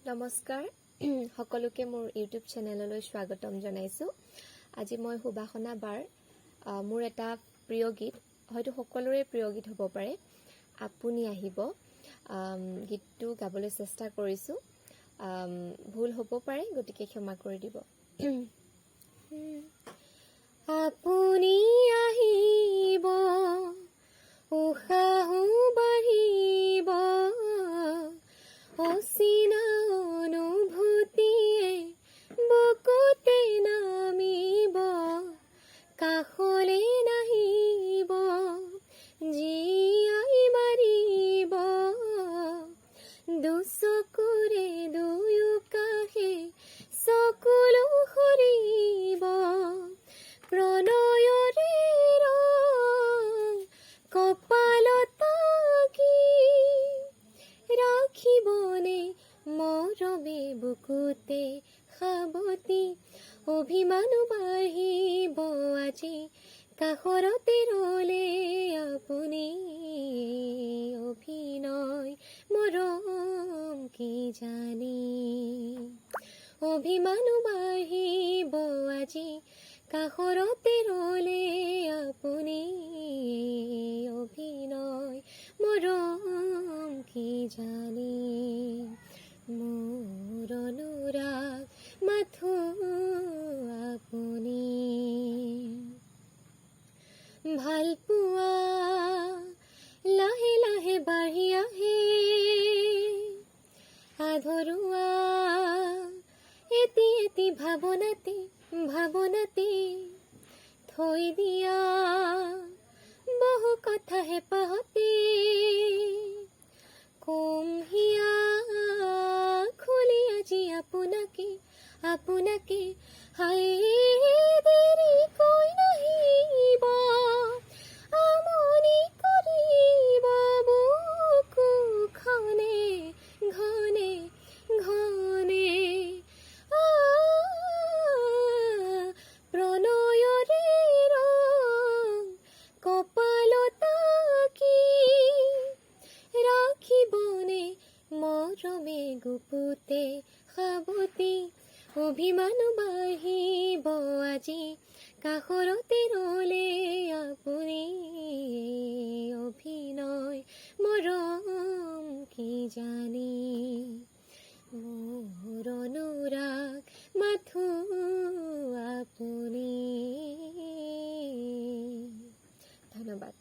নমস্কাৰ সকলোকে মোৰ ইউটিউব চেনেললৈ স্বাগতম জনাইছোঁ। আজি মই সুবাসনা বাৰ মোৰ এটা প্ৰিয় গীত, হয়তো সকলোৰে প্ৰিয় গীত হ'ব পাৰে, আপুনি আহিব গীতটো গাবলৈ চেষ্টা কৰিছোঁ। ভুল হ'ব পাৰে, গতিকে ক্ষমা কৰি দিব। আপুনি আহিব, উশাহো বাঢ়িব, অচিনা অনুভূতিয়ে বুকুতে নামিব, কাষলে নাহিব, জীয়াই মাৰিব, দুচকুৰে দুয়ো কাষে চকুলো সৰিব, প্ৰণয়ৰে ৰং কপালত আঁকি ৰাখিবনে মৰমে বুকুতে সাৱটি, অভিমানো বাঢ়িব আজি কাষৰতে ৰলে আপুনি, অভিনয় মৰম কি জানি, অভিমানো বাঢ়িব আজি কাষৰতে ৰলে আপুনি, অভিনয় মৰম কি জানি, মোৰ অনুৰাগ মাথো আপুনি, ভাল পোৱা লাহে লাহে বাঢ়ি আহে, আধৰুৱা এটি এটি ভাৱনাতে ভাৱনাতে, থৈ দিয়া বহু কথা হেঁপাহতে, কুমহিয়া খুলি আজি আপোনাকে আপোনাকে, হাই দেৰিকৈ নাহিব, আমনি কৰিব বুকুখনে ঘনে ঘনে, প্ৰণয়ৰে ৰং কপালত আঁকি ৰাখিবনে মৰমে গুপুতে সাৱটি, অভিমানো বাঢ়িব আজি কাষৰতে ৰলে আপুনি, অভিনয় মৰম কি জানি, মোৰ অনুৰাগ মাথো আপুনি। ধন্যবাদ।